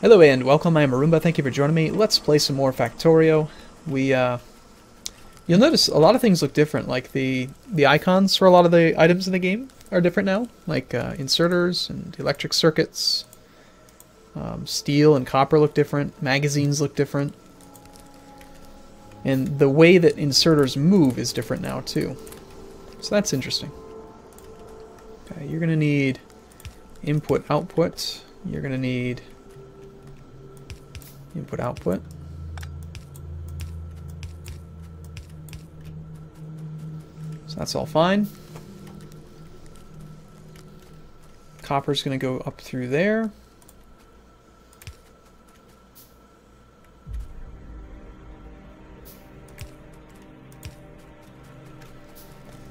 Hello and welcome, I am Arumba, thank you for joining me. Let's play some more Factorio. You'll notice a lot of things look different, like the icons for a lot of the items in the game are different now, like inserters and electric circuits. Steel and copper look different, magazines look different. And the way that inserters move is different now too. So that's interesting. Okay, you're going to need input output. You're going to need input output. So that's all fine. Copper's going to go up through there.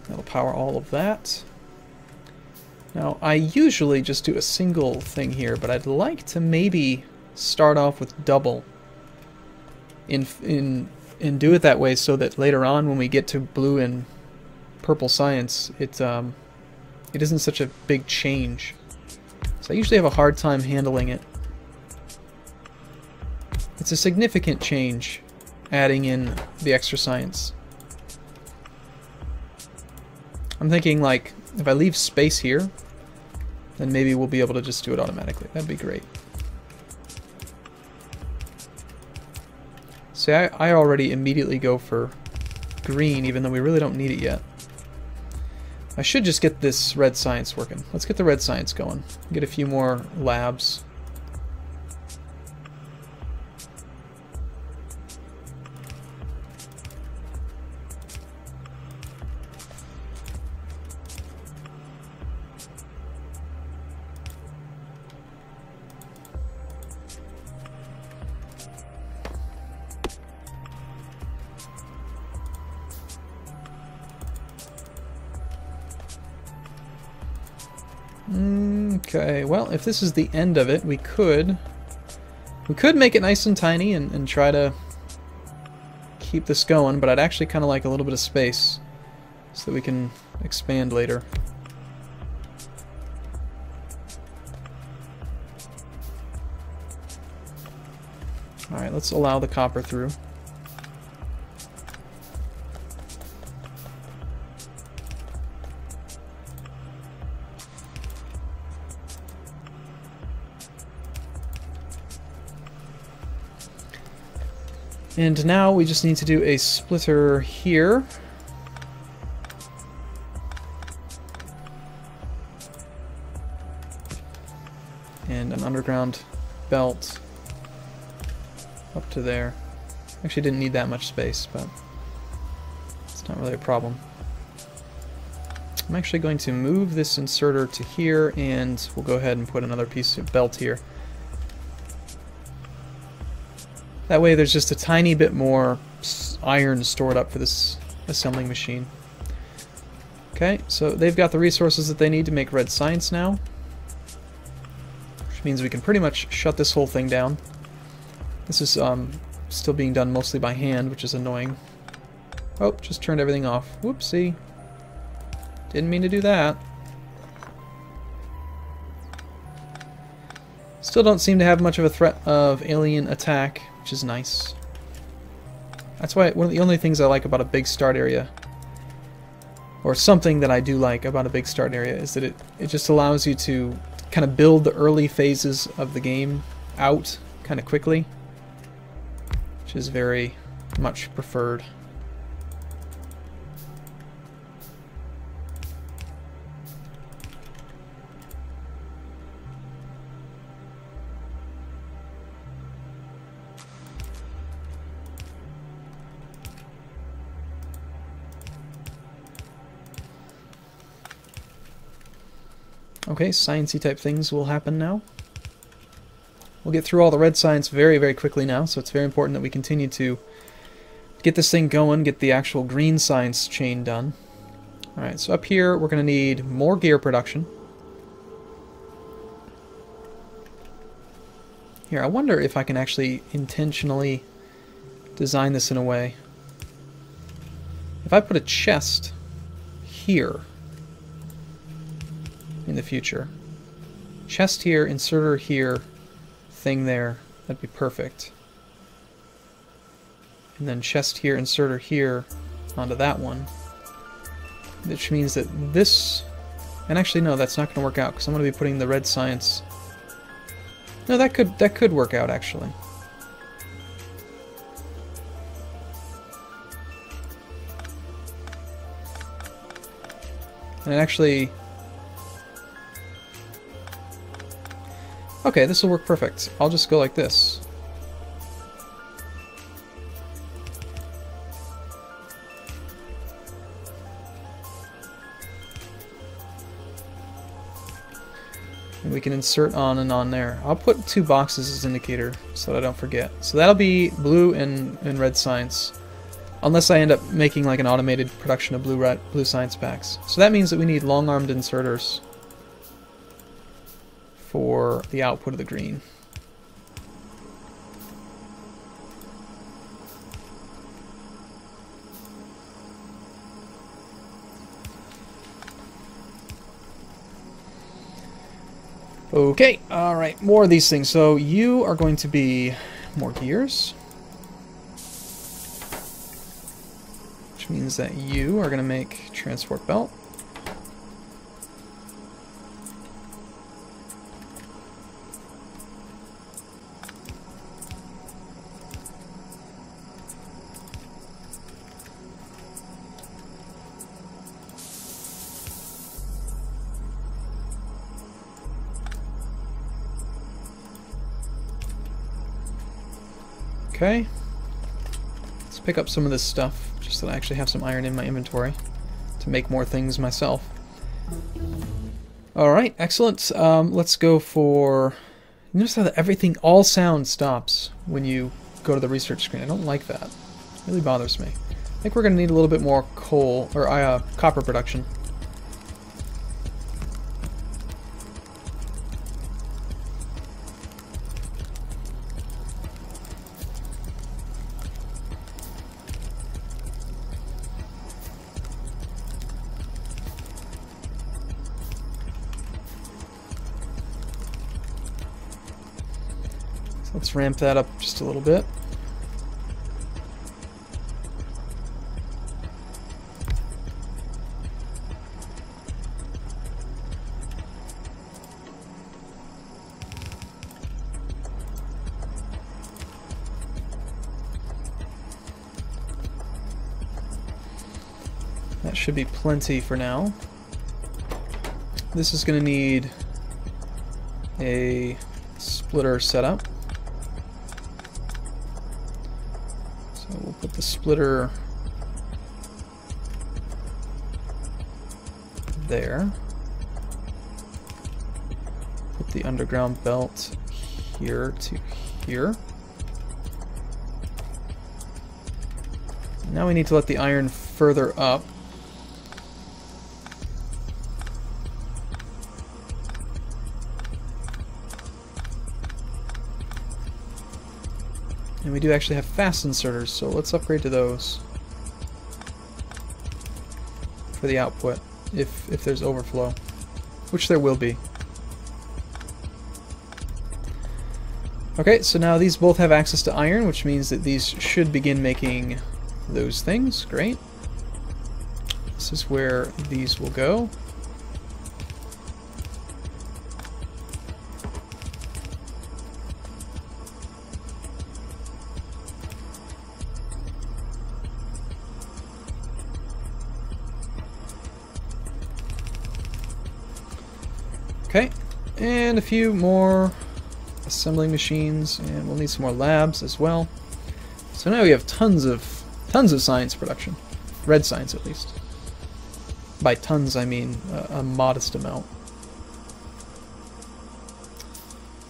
That'll power all of that. Now, I usually just do a single thing here, but I'd like to maybe start off with double and do it that way so that later on when we get to blue and purple science, it isn't such a big change. So I usually have a hard time handling it. It's a significant change adding in the extra science. I'm thinking, like, if I leave space here, then maybe we'll be able to just do it automatically. That'd be great. See, I already immediately go for green, even though we really don't need it yet. I should just get this red science working. Let's get the red science going. Get a few more labs. Okay, well, if this is the end of it, we could make it nice and tiny and try to keep this going, but I'd actually kind of like a little bit of space so that we can expand later. Alright, let's allow the copper through. And now we just need to do a splitter here. And an underground belt up to there. Actually didn't need that much space, but it's not really a problem. I'm actually going to move this inserter to here, and we'll go ahead and put another piece of belt here. That way there's just a tiny bit more iron stored up for this assembling machine. Okay, so they've got the resources that they need to make red science now. Which means we can pretty much shut this whole thing down. This is still being done mostly by hand, which is annoying. Oh, just turned everything off. Whoopsie. Didn't mean to do that. Still don't seem to have much of a threat of alien attack, which is nice. That's why one of the only things I like about a big start area, or something that I do like about a big start area, is that it just allows you to kind of build the early phases of the game out kind of quickly, which is very much preferred. Okay, sciencey type things will happen now. We'll get through all the red science very, very quickly now, so it's very important that we continue to get this thing going, get the actual green science chain done. Alright, so up here we're going to need more gear production. Here, I wonder if I can actually intentionally design this in a way. If I put a chest here in the future, chest here, inserter here, thing there, that'd be perfect. And then chest here, inserter here, onto that one. Which means that this... And actually, no, that's not going to work out, because I'm going to be putting the red science... No, that could work out, actually. And actually... Okay, this will work perfect. I'll just go like this. And we can insert on and on there. I'll put 2 boxes as indicator so that I don't forget. So that'll be blue and red science. Unless I end up making like an automated production of blue science packs. So that means that we need long-armed inserters for the output of the green. Okay, alright, more of these things. So you are going to be more gears. Which means that you are going to make transport belt. Okay. Let's pick up some of this stuff, just so that I actually have some iron in my inventory to make more things myself. Alright, excellent. Let's go for... Notice how everything, all sound stops when you go to the research screen. I don't like that. It really bothers me. I think we're going to need a little bit more coal, or copper production. Let's ramp that up just a little bit. That should be plenty for now. This is going to need a splitter setup. We'll put the splitter there. Put the underground belt here to here. Now we need to let the iron further up. And we do actually have fast inserters, so let's upgrade to those for the output, if there's overflow, which there will be. Okay, so now these both have access to iron, which means that these should begin making those things. Great. This is where these will go. Okay, and a few more assembling machines, and we'll need some more labs as well. So now we have tons of science production, red science at least. By tons, I mean a modest amount.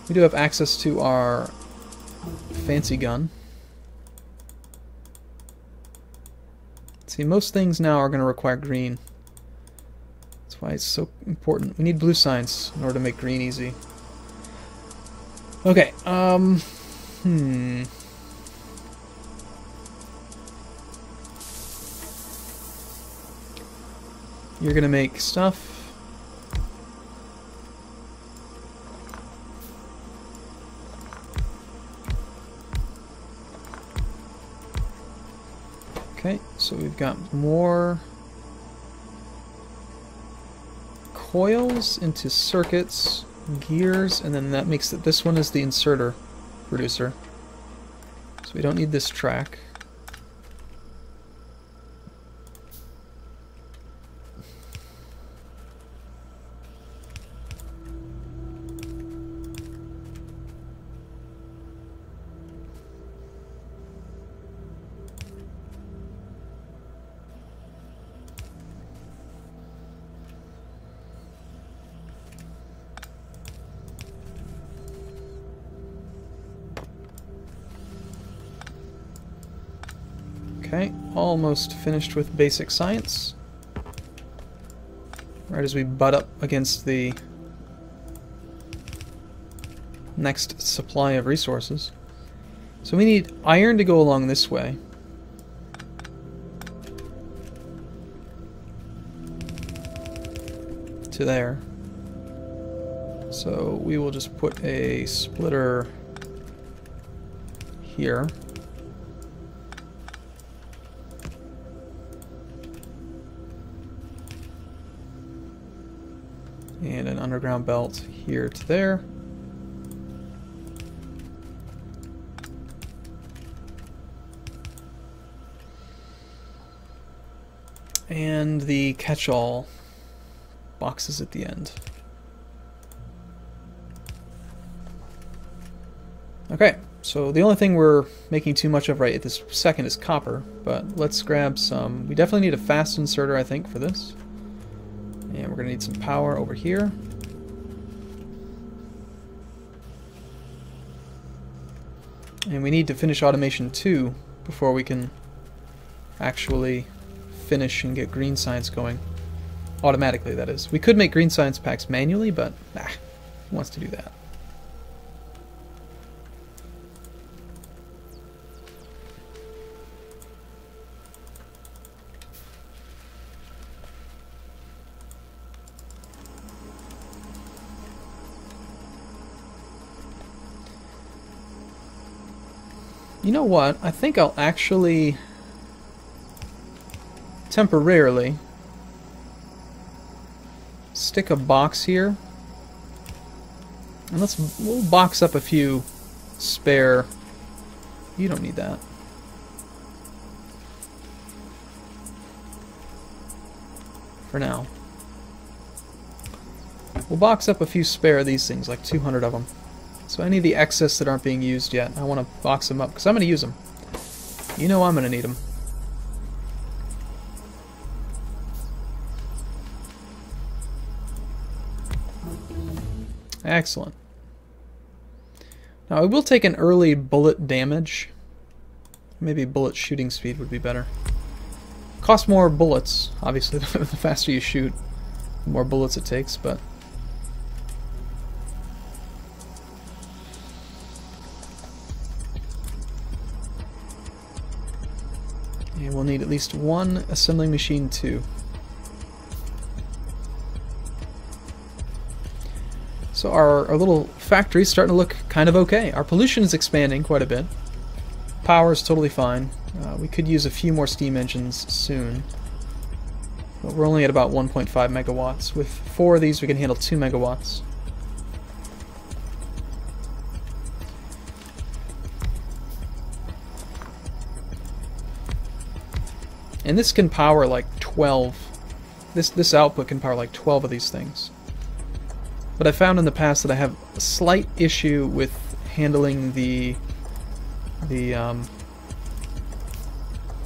We do have access to our fancy gun. See, most things now are going to require green. That's why it's so important. We need blue science in order to make green easy. Okay, You're gonna make stuff. Okay, so we've got more coils into circuits, gears, and then that makes it, this one is the inserter producer. So we don't need this track. Okay, almost finished with basic science. Right as we butt up against the next supply of resources. So we need iron to go along this way. To there. So we will just put a splitter here. And an underground belt here to there. And the catch-all boxes at the end. Okay, so the only thing we're making too much of right at this second is copper, but let's grab some. We definitely need a fast inserter, I think, for this. And we're going to need some power over here. And we need to finish automation 2 before we can actually finish and get green science going. Automatically, that is. We could make green science packs manually, but nah, who wants to do that? You know what? I think I'll actually temporarily stick a box here. And we'll box up a few spare. You don't need that. For now. We'll box up a few spare of these things, like 200 of them. So any of the excess that aren't being used yet, I want to box them up, because I'm going to use them. You know I'm going to need them. Excellent. Now I will take an early bullet damage. Maybe bullet shooting speed would be better. Cost more bullets, obviously. The faster you shoot, the more bullets it takes, but... And we'll need at least one assembling machine too. So our little factory's starting to look kind of okay. Our pollution is expanding quite a bit. Power is totally fine. We could use a few more steam engines soon. But we're only at about 1.5 megawatts. With 4 of these we can handle 2 megawatts. And this can power like 12. This output can power like 12 of these things. But I found in the past that I have a slight issue with handling the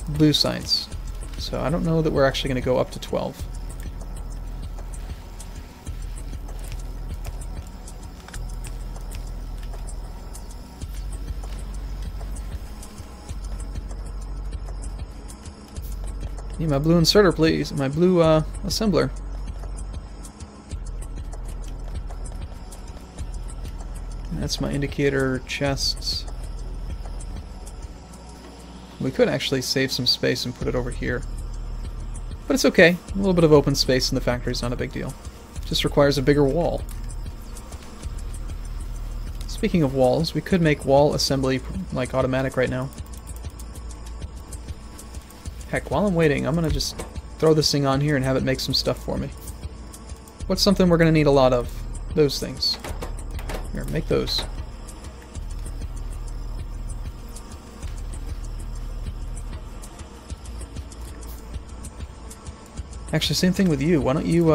blue science. So I don't know that we're actually going to go up to 12. Need my blue inserter, please. My blue assembler. And that's my indicator chests. We could actually save some space and put it over here. But it's okay. A little bit of open space in the factory is not a big deal. Just requires a bigger wall. Speaking of walls, we could make wall assembly like automatic right now. Heck, while I'm waiting, I'm gonna just throw this thing on here and have it make some stuff for me. What's something we're gonna need a lot of? Those things. Here, make those. Actually, same thing with you. Why don't you,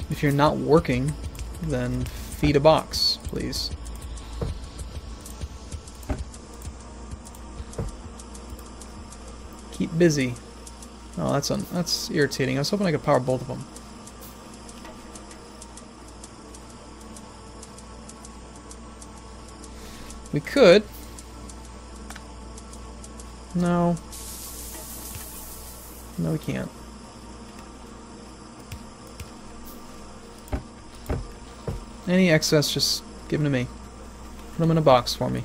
if you're not working, then feed a box, please. Keep busy. Oh, that's irritating. I was hoping I could power both of them. We could. No. No, we can't. Any excess, just give them to me. Put them in a box for me.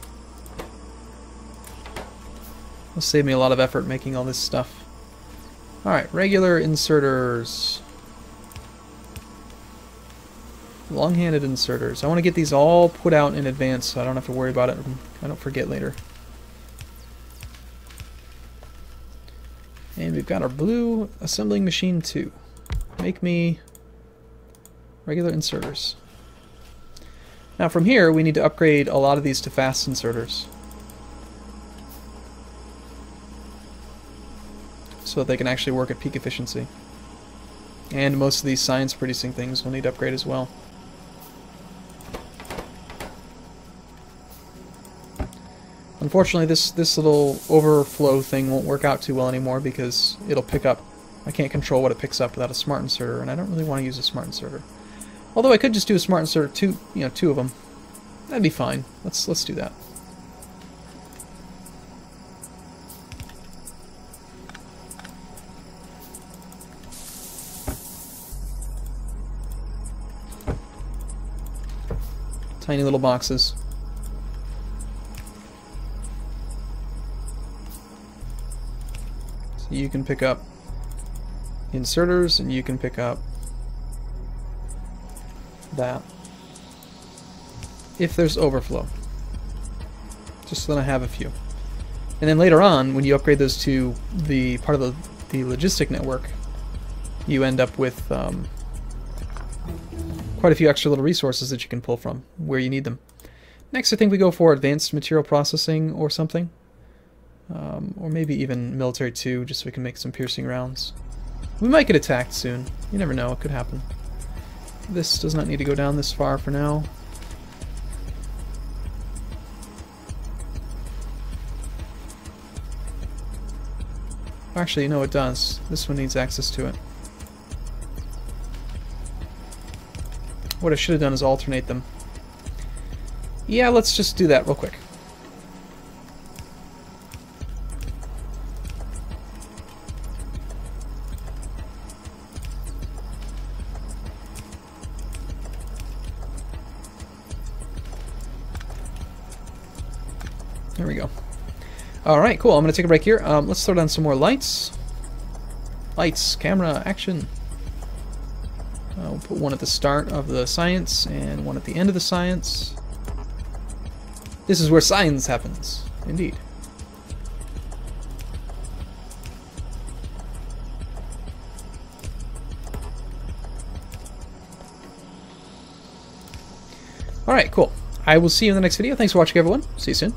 It'll save me a lot of effort making all this stuff. Alright, regular inserters. Long-handed inserters. I want to get these all put out in advance so I don't have to worry about it and I don't forget later. And we've got our blue assembling machine 2. Make me regular inserters. Now from here we need to upgrade a lot of these to fast inserters, so that they can actually work at peak efficiency. And most of these science producing things will need to upgrade as well. Unfortunately this little overflow thing won't work out too well anymore because it'll pick up, I can't control what it picks up without a smart inserter, and I don't really want to use a smart inserter. Although I could just do a smart inserter, two of them. That'd be fine. Let's do that. Tiny little boxes. So you can pick up inserters and you can pick up that if there's overflow, just so that I have a few. And then later on, when you upgrade those to the part of the logistic network, you end up with quite a few extra little resources that you can pull from where you need them. Next, I think we go for advanced material processing or something, or maybe even military 2, just so we can make some piercing rounds. We might get attacked soon. You never know, it could happen. This does not need to go down this far for now. Actually, no, it does. This one needs access to it. What I should have done is alternate them. Yeah, let's just do that real quick. There we go. Alright, cool. I'm going to take a break here. Let's throw down some more lights. Lights, camera, action. We'll put one at the start of the science and one at the end of the science. This is where science happens. Indeed. Alright, cool. I will see you in the next video. Thanks for watching, everyone. See you soon.